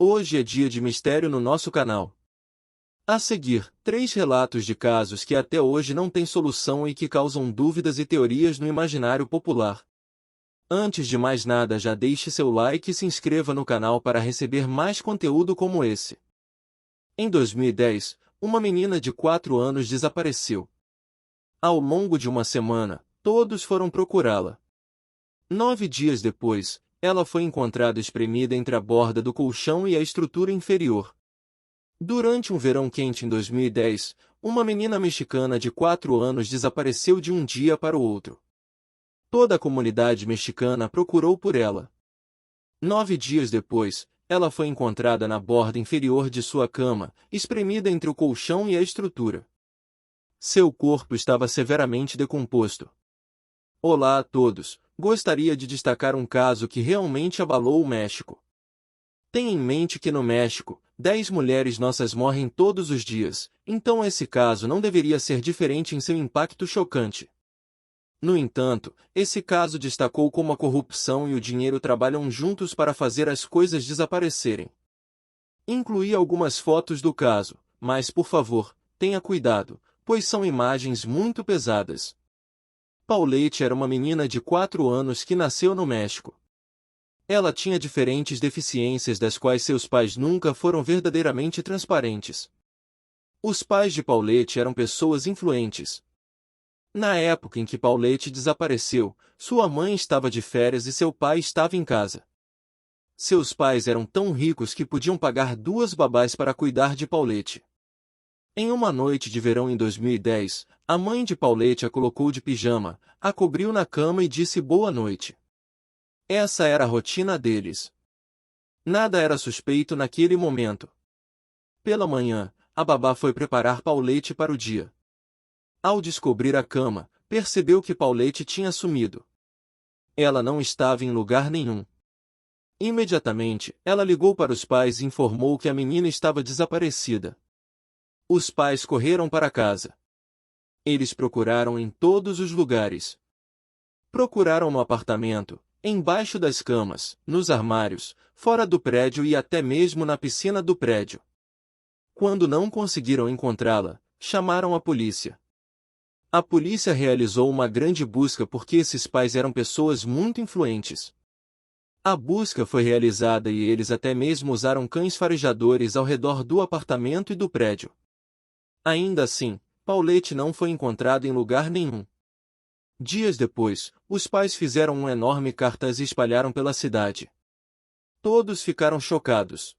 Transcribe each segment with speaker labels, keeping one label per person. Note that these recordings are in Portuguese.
Speaker 1: Hoje é dia de mistério no nosso canal. A seguir, 3 relatos de casos que até hoje não têm solução e que causam dúvidas e teorias no imaginário popular. Antes de mais nada, já deixe seu like e se inscreva no canal para receber mais conteúdo como esse. Em 2010, uma menina de 4 anos desapareceu. Ao longo de uma semana, todos foram procurá-la. 9 dias depois, ela foi encontrada espremida entre a borda do colchão e a estrutura inferior. Durante um verão quente em 2010, uma menina mexicana de 4 anos desapareceu de um dia para o outro. Toda a comunidade mexicana procurou por ela. 9 dias depois, ela foi encontrada na borda inferior de sua cama, espremida entre o colchão e a estrutura. Seu corpo estava severamente decomposto. Olá a todos, gostaria de destacar um caso que realmente abalou o México. Tenha em mente que no México, 10 mulheres nossas morrem todos os dias, então esse caso não deveria ser diferente em seu impacto chocante. No entanto, esse caso destacou como a corrupção e o dinheiro trabalham juntos para fazer as coisas desaparecerem. Incluí algumas fotos do caso, mas por favor, tenha cuidado, pois são imagens muito pesadas. Paulette era uma menina de 4 anos que nasceu no México. Ela tinha diferentes deficiências das quais seus pais nunca foram verdadeiramente transparentes. Os pais de Paulette eram pessoas influentes. Na época em que Paulette desapareceu, sua mãe estava de férias e seu pai estava em casa. Seus pais eram tão ricos que podiam pagar 2 babás para cuidar de Paulette. Em uma noite de verão em 2010, a mãe de Paulette a colocou de pijama, a cobriu na cama e disse boa noite. Essa era a rotina deles. Nada era suspeito naquele momento. Pela manhã, a babá foi preparar Paulette para o dia. Ao descobrir a cama, percebeu que Paulette tinha sumido. Ela não estava em lugar nenhum. Imediatamente, ela ligou para os pais e informou que a menina estava desaparecida. Os pais correram para casa. Eles procuraram em todos os lugares. Procuraram no apartamento, embaixo das camas, nos armários, fora do prédio e até mesmo na piscina do prédio. Quando não conseguiram encontrá-la, chamaram a polícia. A polícia realizou uma grande busca porque esses pais eram pessoas muito influentes. A busca foi realizada e eles até mesmo usaram cães farejadores ao redor do apartamento e do prédio. Ainda assim, Paulette não foi encontrada em lugar nenhum. Dias depois, os pais fizeram um enorme cartaz e espalharam pela cidade. Todos ficaram chocados.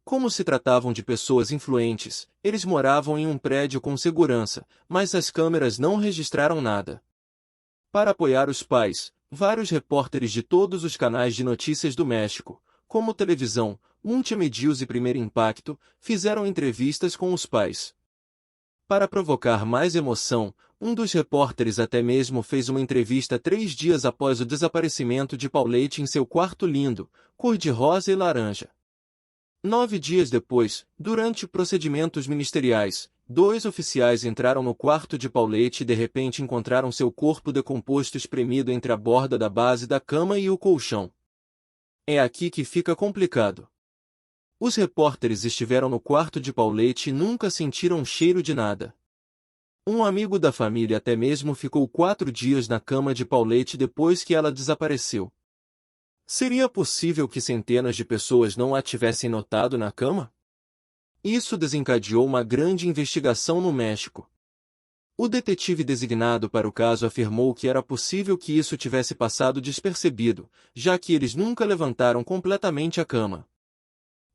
Speaker 1: Como se tratavam de pessoas influentes, eles moravam em um prédio com segurança, mas as câmeras não registraram nada. Para apoiar os pais, vários repórteres de todos os canais de notícias do México, como Televisão, Multimedios e Primeiro Impacto, fizeram entrevistas com os pais. Para provocar mais emoção, um dos repórteres até mesmo fez uma entrevista 3 dias após o desaparecimento de Paulette em seu quarto lindo, cor-de-rosa e laranja. 9 dias depois, durante procedimentos ministeriais, 2 oficiais entraram no quarto de Paulette e de repente encontraram seu corpo decomposto espremido entre a borda da base da cama e o colchão. É aqui que fica complicado. Os repórteres estiveram no quarto de Paulette e nunca sentiram cheiro de nada. Um amigo da família até mesmo ficou 4 dias na cama de Paulette depois que ela desapareceu. Seria possível que centenas de pessoas não a tivessem notado na cama? Isso desencadeou uma grande investigação no México. O detetive designado para o caso afirmou que era possível que isso tivesse passado despercebido, já que eles nunca levantaram completamente a cama.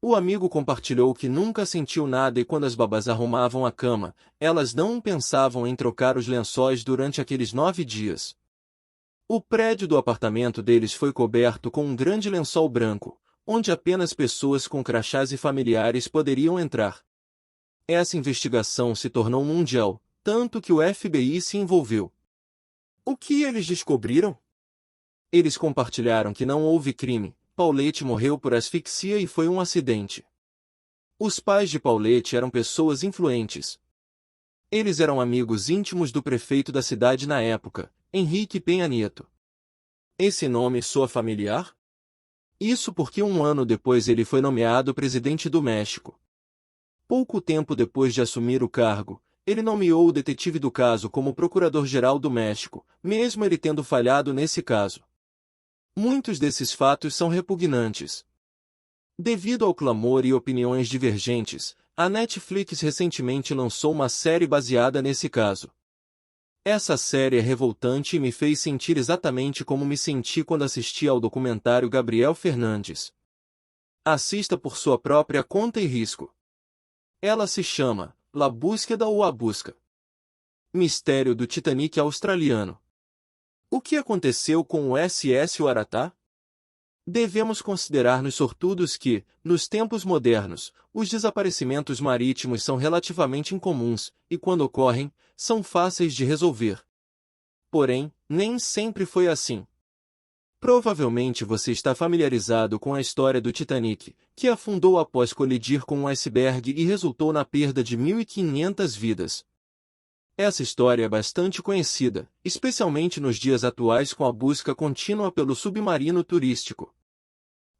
Speaker 1: O amigo compartilhou que nunca sentiu nada e quando as babás arrumavam a cama, elas não pensavam em trocar os lençóis durante aqueles 9 dias. O prédio do apartamento deles foi coberto com um grande lençol branco, onde apenas pessoas com crachás e familiares poderiam entrar. Essa investigação se tornou mundial, tanto que o FBI se envolveu. O que eles descobriram? Eles compartilharam que não houve crime. Paulette morreu por asfixia e foi um acidente. Os pais de Paulette eram pessoas influentes. Eles eram amigos íntimos do prefeito da cidade na época, Enrique Peña Nieto. Esse nome soa familiar? Isso porque um ano depois ele foi nomeado presidente do México. Pouco tempo depois de assumir o cargo, ele nomeou o detetive do caso como procurador-geral do México, mesmo ele tendo falhado nesse caso. Muitos desses fatos são repugnantes. Devido ao clamor e opiniões divergentes, a Netflix recentemente lançou uma série baseada nesse caso. Essa série é revoltante e me fez sentir exatamente como me senti quando assisti ao documentário Gabriel Fernandes. Assista por sua própria conta e risco. Ela se chama La Búsqueda ou A Busca. Mistério do Titanic australiano. O que aconteceu com o SS Waratah? Devemos considerar-nos sortudos que, nos tempos modernos, os desaparecimentos marítimos são relativamente incomuns, e quando ocorrem, são fáceis de resolver. Porém, nem sempre foi assim. Provavelmente você está familiarizado com a história do Titanic, que afundou após colidir com um iceberg e resultou na perda de 1.500 vidas. Essa história é bastante conhecida, especialmente nos dias atuais com a busca contínua pelo submarino turístico.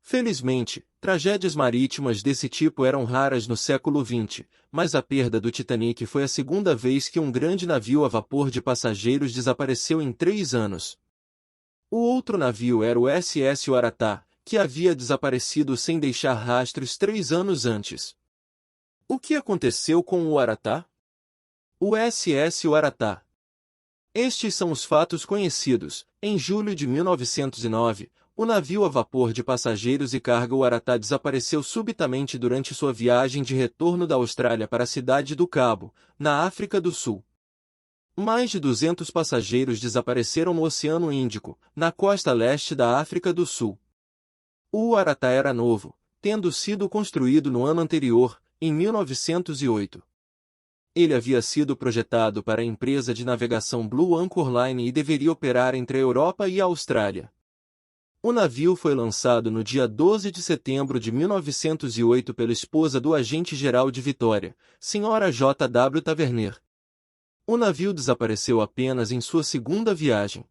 Speaker 1: Felizmente, tragédias marítimas desse tipo eram raras no século XX, mas a perda do Titanic foi a segunda vez que um grande navio a vapor de passageiros desapareceu em 3 anos. O outro navio era o SS Waratah, que havia desaparecido sem deixar rastros 3 anos antes. O que aconteceu com o Waratah? O SS Waratah. Estes são os fatos conhecidos. Em julho de 1909, o navio a vapor de passageiros e carga Waratah desapareceu subitamente durante sua viagem de retorno da Austrália para a cidade do Cabo, na África do Sul. Mais de 200 passageiros desapareceram no Oceano Índico, na costa leste da África do Sul. O Waratah era novo, tendo sido construído no ano anterior, em 1908. Ele havia sido projetado para a empresa de navegação Blue Anchor Line e deveria operar entre a Europa e a Austrália. O navio foi lançado no dia 12 de setembro de 1908 pela esposa do agente-geral de Vitória, Sra. J. W. Taverner. O navio desapareceu apenas em sua segunda viagem.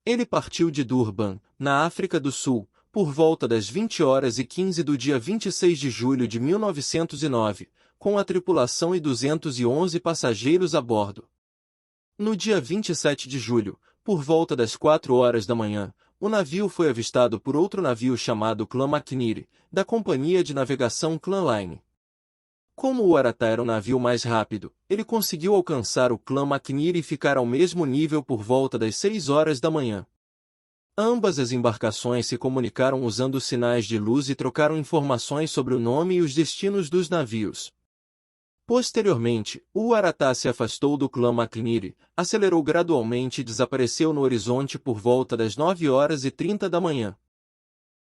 Speaker 1: Ele partiu de Durban, na África do Sul, por volta das 20h15 do dia 26 de julho de 1909, com a tripulação e 211 passageiros a bordo. No dia 27 de julho, por volta das 4h da manhã, o navio foi avistado por outro navio chamado Clan McNeary, da companhia de navegação Clan Line. Como o Waratah era o navio mais rápido, ele conseguiu alcançar o Clan McNeary e ficar ao mesmo nível por volta das 6h da manhã. Ambas as embarcações se comunicaram usando sinais de luz e trocaram informações sobre o nome e os destinos dos navios. Posteriormente, o Waratah se afastou do Clan McNeary, acelerou gradualmente e desapareceu no horizonte por volta das 9h30 da manhã.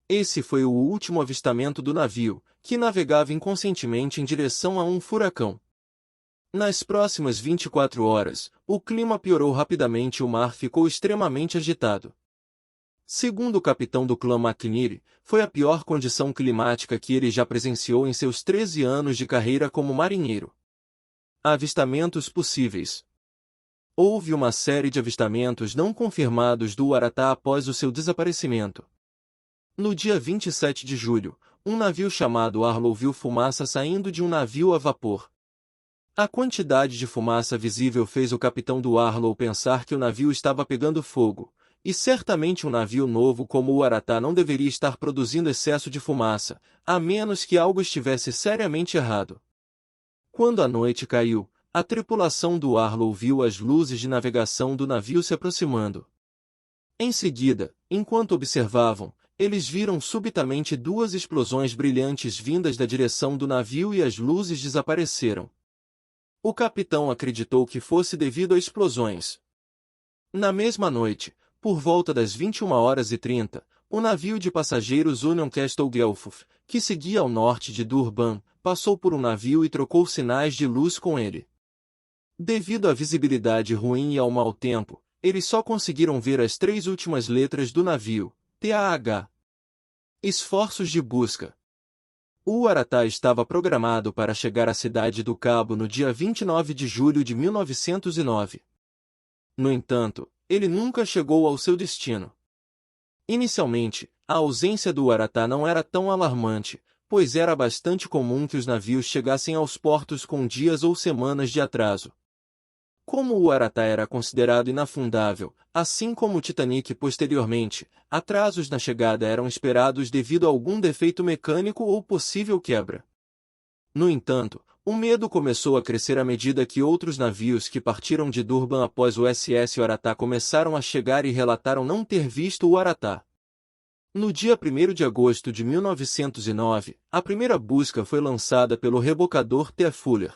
Speaker 1: Esse foi o último avistamento do navio, que navegava inconscientemente em direção a um furacão. Nas próximas 24 horas, o clima piorou rapidamente e o mar ficou extremamente agitado. Segundo o capitão do Clan McNeary, foi a pior condição climática que ele já presenciou em seus 13 anos de carreira como marinheiro. Avistamentos possíveis. Houve uma série de avistamentos não confirmados do Waratah após o seu desaparecimento. No dia 27 de julho, um navio chamado Arlo viu fumaça saindo de um navio a vapor. A quantidade de fumaça visível fez o capitão do Arlo pensar que o navio estava pegando fogo, e certamente um navio novo como o Waratah não deveria estar produzindo excesso de fumaça, a menos que algo estivesse seriamente errado. Quando a noite caiu, a tripulação do Arlo viu as luzes de navegação do navio se aproximando. Em seguida, enquanto observavam, eles viram subitamente 2 explosões brilhantes vindas da direção do navio e as luzes desapareceram. O capitão acreditou que fosse devido a explosões. Na mesma noite, por volta das 21h30, o navio de passageiros Union Castle Guelph, que seguia ao norte de Durban, passou por um navio e trocou sinais de luz com ele. Devido à visibilidade ruim e ao mau tempo, eles só conseguiram ver as 3 últimas letras do navio, TAH. Esforços de busca. O Waratah estava programado para chegar à cidade do Cabo no dia 29 de julho de 1909. No entanto, ele nunca chegou ao seu destino. Inicialmente, a ausência do Waratah não era tão alarmante, pois era bastante comum que os navios chegassem aos portos com dias ou semanas de atraso. Como o Waratah era considerado inafundável, assim como o Titanic posteriormente, atrasos na chegada eram esperados devido a algum defeito mecânico ou possível quebra. No entanto, o medo começou a crescer à medida que outros navios que partiram de Durban após o SS Waratah começaram a chegar e relataram não ter visto o Waratah. No dia 1º de agosto de 1909, a primeira busca foi lançada pelo rebocador T. Fuller.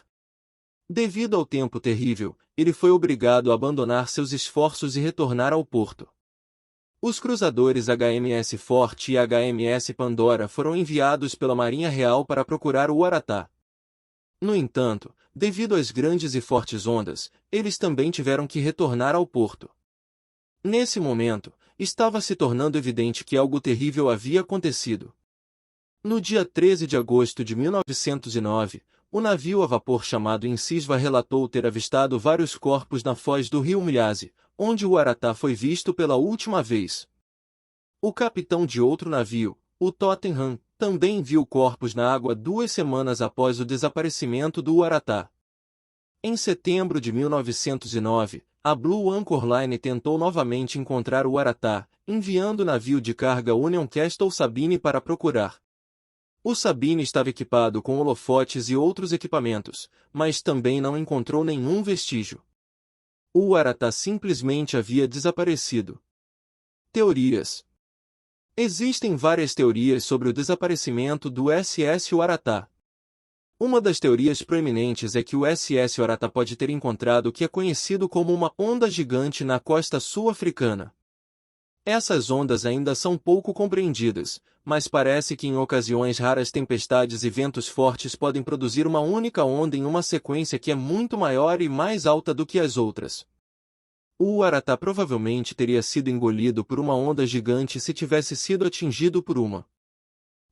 Speaker 1: Devido ao tempo terrível, ele foi obrigado a abandonar seus esforços e retornar ao porto. Os cruzadores HMS Forte e HMS Pandora foram enviados pela Marinha Real para procurar o Waratah. No entanto, devido às grandes e fortes ondas, eles também tiveram que retornar ao porto. Nesse momento, estava se tornando evidente que algo terrível havia acontecido. No dia 13 de agosto de 1909, o navio a vapor chamado Insisva relatou ter avistado vários corpos na foz do rio Mliase, onde o Waratah foi visto pela última vez. O capitão de outro navio, o Tottenham, também viu corpos na água 2 semanas após o desaparecimento do Waratah. Em setembro de 1909, a Blue Anchor Line tentou novamente encontrar o Waratah, enviando o navio de carga Union Castle Sabine para procurar. O Sabine estava equipado com holofotes e outros equipamentos, mas também não encontrou nenhum vestígio. O Waratah simplesmente havia desaparecido. Teorias. Existem várias teorias sobre o desaparecimento do SS Waratah. Uma das teorias proeminentes é que o SS Waratah pode ter encontrado o que é conhecido como uma onda gigante na costa sul-africana. Essas ondas ainda são pouco compreendidas, mas parece que em ocasiões raras tempestades e ventos fortes podem produzir uma única onda em uma sequência que é muito maior e mais alta do que as outras. O Waratah provavelmente teria sido engolido por uma onda gigante se tivesse sido atingido por uma.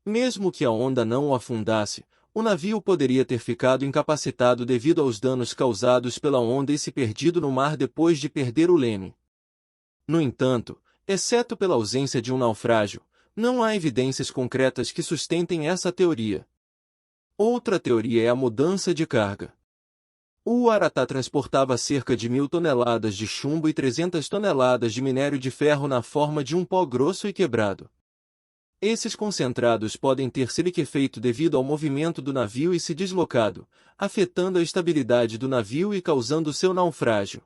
Speaker 1: Mesmo que a onda não o afundasse, o navio poderia ter ficado incapacitado devido aos danos causados pela onda e se perdido no mar depois de perder o leme. No entanto, exceto pela ausência de um naufrágio, não há evidências concretas que sustentem essa teoria. Outra teoria é a mudança de carga. O Waratah transportava cerca de 1.000 toneladas de chumbo e 300 toneladas de minério de ferro na forma de um pó grosso e quebrado. Esses concentrados podem ter se liquefeito devido ao movimento do navio e se deslocado, afetando a estabilidade do navio e causando seu naufrágio.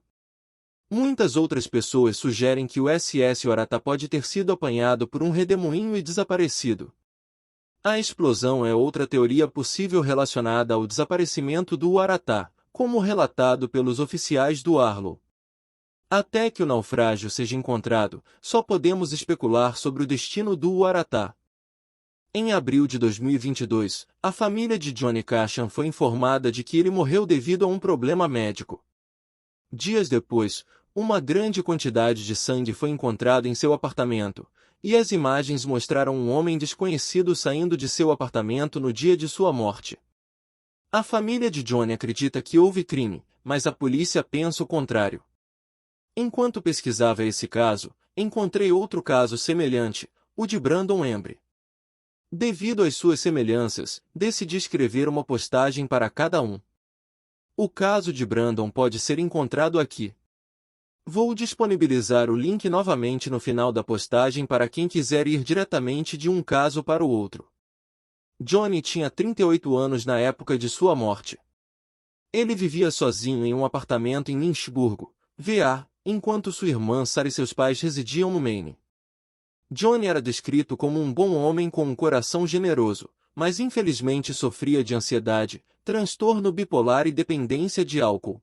Speaker 1: Muitas outras pessoas sugerem que o SS Waratah pode ter sido apanhado por um redemoinho e desaparecido. A explosão é outra teoria possível relacionada ao desaparecimento do Waratah, como relatado pelos oficiais do Arlo. Até que o naufrágio seja encontrado, só podemos especular sobre o destino do Waratah. Em abril de 2022, a família de Johnny Cashan foi informada de que ele morreu devido a um problema médico. Dias depois, uma grande quantidade de sangue foi encontrada em seu apartamento, e as imagens mostraram um homem desconhecido saindo de seu apartamento no dia de sua morte. A família de Johnny acredita que houve crime, mas a polícia pensa o contrário. Enquanto pesquisava esse caso, encontrei outro caso semelhante, o de Brandon Embry. Devido às suas semelhanças, decidi escrever uma postagem para cada um. O caso de Brandon pode ser encontrado aqui. Vou disponibilizar o link novamente no final da postagem para quem quiser ir diretamente de um caso para o outro. Johnny tinha 38 anos na época de sua morte. Ele vivia sozinho em um apartamento em Lynchburgo, VA, enquanto sua irmã Sarah e seus pais residiam no Maine. Johnny era descrito como um bom homem com um coração generoso, mas infelizmente sofria de ansiedade, transtorno bipolar e dependência de álcool.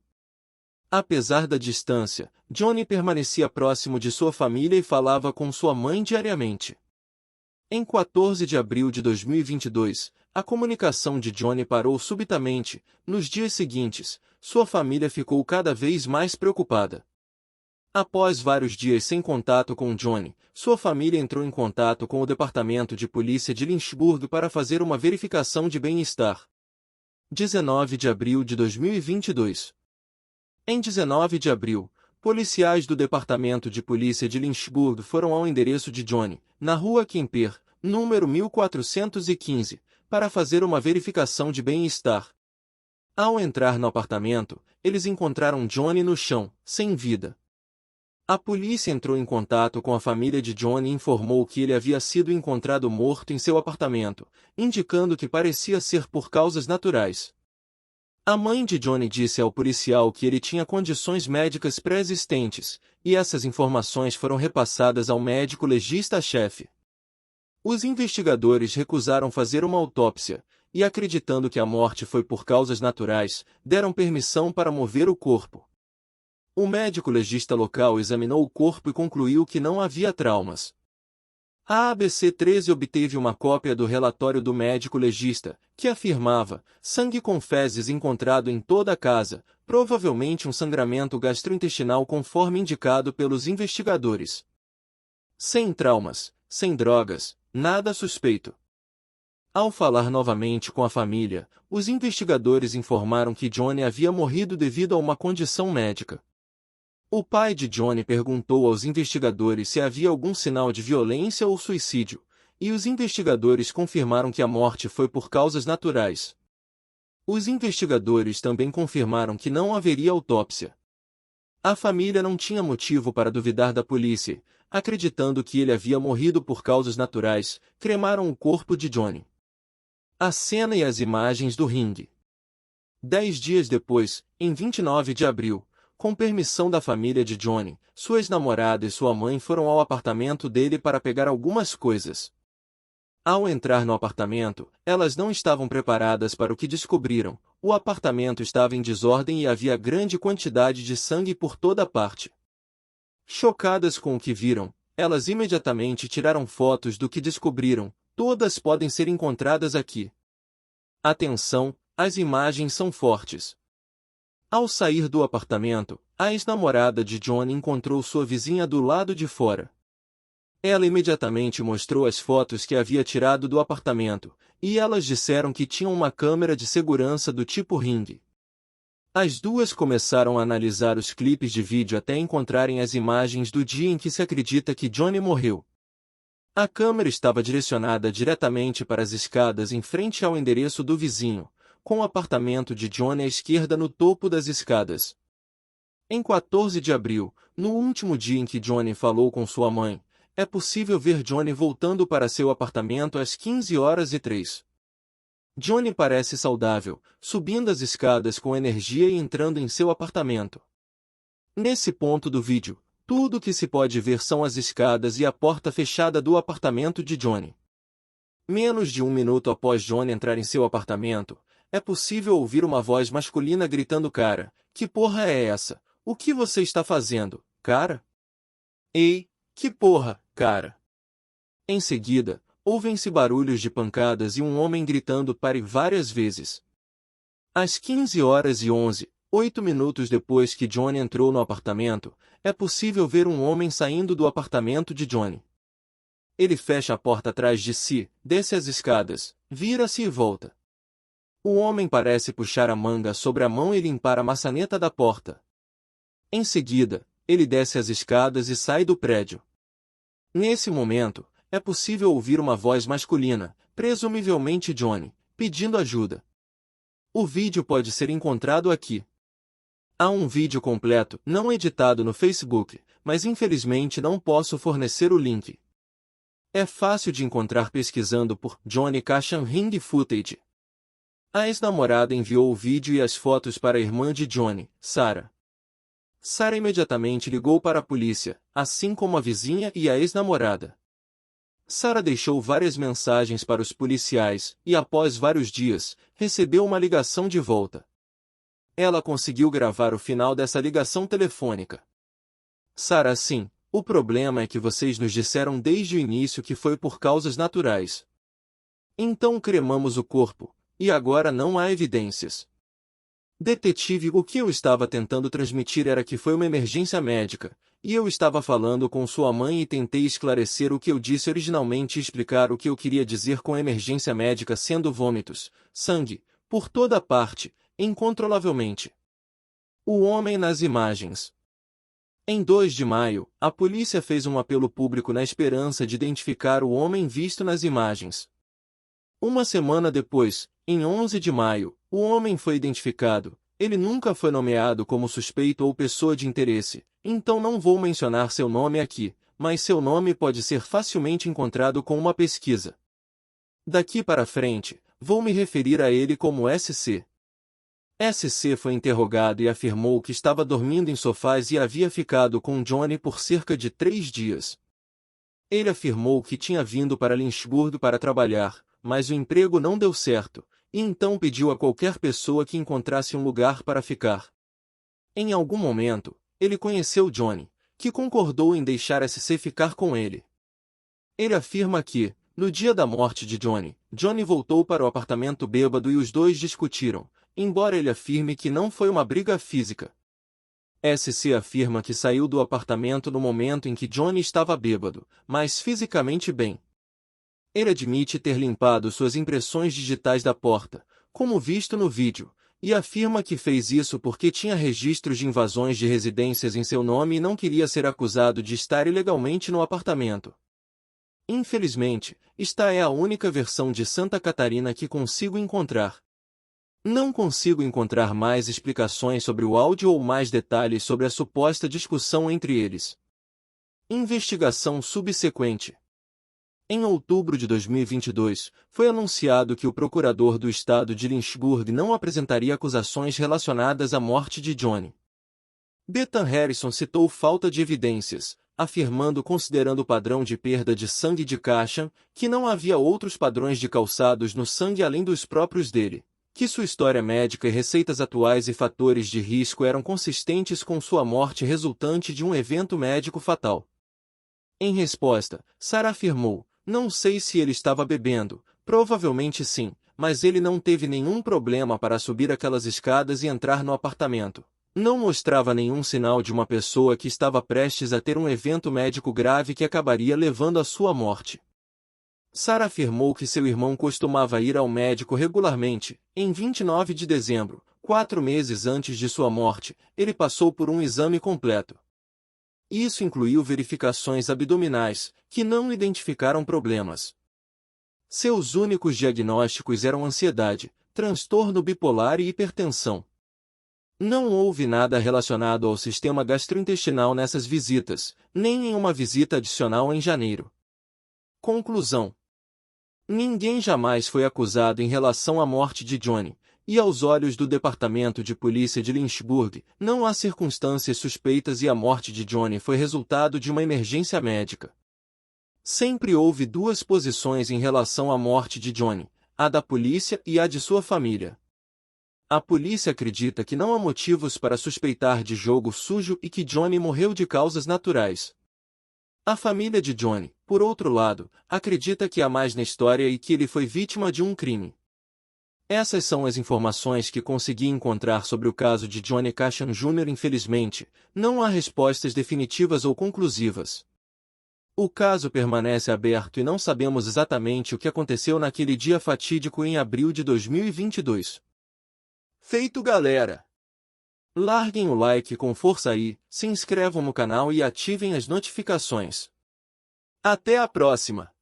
Speaker 1: Apesar da distância, Johnny permanecia próximo de sua família e falava com sua mãe diariamente. Em 14 de abril de 2022, a comunicação de Johnny parou subitamente. Nos dias seguintes, sua família ficou cada vez mais preocupada. Após vários dias sem contato com Johnny, sua família entrou em contato com o Departamento de Polícia de Lynchburg para fazer uma verificação de bem-estar. 19 de abril de 2022. Em 19 de abril, Policiais do Departamento de Polícia de Lynchburg foram ao endereço de Johnny, na rua Kemper, número 1415, para fazer uma verificação de bem-estar. Ao entrar no apartamento, eles encontraram Johnny no chão, sem vida. A polícia entrou em contato com a família de Johnny e informou que ele havia sido encontrado morto em seu apartamento, indicando que parecia ser por causas naturais. A mãe de Johnny disse ao policial que ele tinha condições médicas pré-existentes, e essas informações foram repassadas ao médico legista-chefe. Os investigadores recusaram fazer uma autópsia, e acreditando que a morte foi por causas naturais, deram permissão para mover o corpo. O médico legista local examinou o corpo e concluiu que não havia traumas. A ABC 13 obteve uma cópia do relatório do médico legista, que afirmava: sangue com fezes encontrado em toda a casa, provavelmente um sangramento gastrointestinal conforme indicado pelos investigadores. Sem traumas, sem drogas, nada suspeito. Ao falar novamente com a família, os investigadores informaram que Johnny havia morrido devido a uma condição médica. O pai de Johnny perguntou aos investigadores se havia algum sinal de violência ou suicídio, e os investigadores confirmaram que a morte foi por causas naturais. Os investigadores também confirmaram que não haveria autópsia. A família não tinha motivo para duvidar da polícia, acreditando que ele havia morrido por causas naturais, cremaram o corpo de Johnny. A cena e as imagens do ringue. 10 dias depois, em 29 de abril, com permissão da família de Johnny, sua ex-namorada e sua mãe foram ao apartamento dele para pegar algumas coisas. Ao entrar no apartamento, elas não estavam preparadas para o que descobriram. O apartamento estava em desordem e havia grande quantidade de sangue por toda parte. Chocadas com o que viram, elas imediatamente tiraram fotos do que descobriram. Todas podem ser encontradas aqui. Atenção, as imagens são fortes. Ao sair do apartamento, a ex-namorada de Johnny encontrou sua vizinha do lado de fora. Ela imediatamente mostrou as fotos que havia tirado do apartamento, e elas disseram que tinham uma câmera de segurança do tipo Ring. As duas começaram a analisar os clipes de vídeo até encontrarem as imagens do dia em que se acredita que Johnny morreu. A câmera estava direcionada diretamente para as escadas em frente ao endereço do vizinho, com o apartamento de Johnny à esquerda no topo das escadas. Em 14 de abril, no último dia em que Johnny falou com sua mãe, é possível ver Johnny voltando para seu apartamento às 15h03. Johnny parece saudável, subindo as escadas com energia e entrando em seu apartamento. Nesse ponto do vídeo, tudo o que se pode ver são as escadas e a porta fechada do apartamento de Johnny. Menos de 1 minuto após Johnny entrar em seu apartamento, é possível ouvir uma voz masculina gritando: "Cara, que porra é essa? O que você está fazendo, cara? Ei, que porra, cara?" Em seguida, ouvem-se barulhos de pancadas e um homem gritando "pare" várias vezes. Às 15h11, 8 minutos depois que Johnny entrou no apartamento, é possível ver um homem saindo do apartamento de Johnny. Ele fecha a porta atrás de si, desce as escadas, vira-se e volta. O homem parece puxar a manga sobre a mão e limpar a maçaneta da porta. Em seguida, ele desce as escadas e sai do prédio. Nesse momento, é possível ouvir uma voz masculina, presumivelmente Johnny, pedindo ajuda. O vídeo pode ser encontrado aqui. Há um vídeo completo, não editado no Facebook, mas infelizmente não posso fornecer o link. É fácil de encontrar pesquisando por Johnny Cashan Ring Footage. A ex-namorada enviou o vídeo e as fotos para a irmã de Johnny, Sarah. Sarah imediatamente ligou para a polícia, assim como a vizinha e a ex-namorada. Sarah deixou várias mensagens para os policiais e, após vários dias, recebeu uma ligação de volta. Ela conseguiu gravar o final dessa ligação telefônica. Sarah: sim, o problema é que vocês nos disseram desde o início que foi por causas naturais. Então cremamos o corpo, e agora não há evidências. Detetive: o que eu estava tentando transmitir era que foi uma emergência médica, e eu estava falando com sua mãe e tentei esclarecer o que eu disse originalmente e explicar o que eu queria dizer com emergência médica, sendo vômitos, sangue, por toda parte, incontrolavelmente. O homem nas imagens. Em 2 de maio, a polícia fez um apelo público na esperança de identificar o homem visto nas imagens. Uma semana depois, em 11 de maio, o homem foi identificado. Ele nunca foi nomeado como suspeito ou pessoa de interesse, então não vou mencionar seu nome aqui, mas seu nome pode ser facilmente encontrado com uma pesquisa. Daqui para frente, vou me referir a ele como SC. SC foi interrogado e afirmou que estava dormindo em sofás e havia ficado com Johnny por cerca de 3 dias. Ele afirmou que tinha vindo para Lynchburg para trabalhar, mas o emprego não deu certo, e então pediu a qualquer pessoa que encontrasse um lugar para ficar. Em algum momento, ele conheceu Johnny, que concordou em deixar SC ficar com ele. Ele afirma que, no dia da morte de Johnny voltou para o apartamento bêbado e os dois discutiram, embora ele afirme que não foi uma briga física. SC afirma que saiu do apartamento no momento em que Johnny estava bêbado, mas fisicamente bem. Ele admite ter limpado suas impressões digitais da porta, como visto no vídeo, e afirma que fez isso porque tinha registros de invasões de residências em seu nome e não queria ser acusado de estar ilegalmente no apartamento. Infelizmente, esta é a única versão de Santa Catarina que consigo encontrar. Não consigo encontrar mais explicações sobre o áudio ou mais detalhes sobre a suposta discussão entre eles. Investigação subsequente. Em outubro de 2022, foi anunciado que o procurador do estado de Lynchburg não apresentaria acusações relacionadas à morte de Johnny. Bethan Harrison citou falta de evidências, afirmando, considerando o padrão de perda de sangue de Cashan, que não havia outros padrões de calçados no sangue além dos próprios dele, que sua história médica e receitas atuais e fatores de risco eram consistentes com sua morte resultante de um evento médico fatal. Em resposta, Sarah afirmou: "Não sei se ele estava bebendo, provavelmente sim, mas ele não teve nenhum problema para subir aquelas escadas e entrar no apartamento. Não mostrava nenhum sinal de uma pessoa que estava prestes a ter um evento médico grave que acabaria levando à sua morte." Sarah afirmou que seu irmão costumava ir ao médico regularmente. Em 29 de dezembro, 4 meses antes de sua morte, ele passou por um exame completo. Isso incluiu verificações abdominais, que não identificaram problemas. Seus únicos diagnósticos eram ansiedade, transtorno bipolar e hipertensão. Não houve nada relacionado ao sistema gastrointestinal nessas visitas, nem em uma visita adicional em janeiro. Conclusão: ninguém jamais foi acusado em relação à morte de Johnny, e aos olhos do Departamento de Polícia de Lynchburg, não há circunstâncias suspeitas e a morte de Johnny foi resultado de uma emergência médica. Sempre houve 2 posições em relação à morte de Johnny, a da polícia e a de sua família. A polícia acredita que não há motivos para suspeitar de jogo sujo e que Johnny morreu de causas naturais. A família de Johnny, por outro lado, acredita que há mais na história e que ele foi vítima de um crime. Essas são as informações que consegui encontrar sobre o caso de Johnny Cashan Jr. Infelizmente, não há respostas definitivas ou conclusivas. O caso permanece aberto e não sabemos exatamente o que aconteceu naquele dia fatídico em abril de 2022. Feito, galera! Larguem o like com força aí, se inscrevam no canal e ativem as notificações. Até a próxima!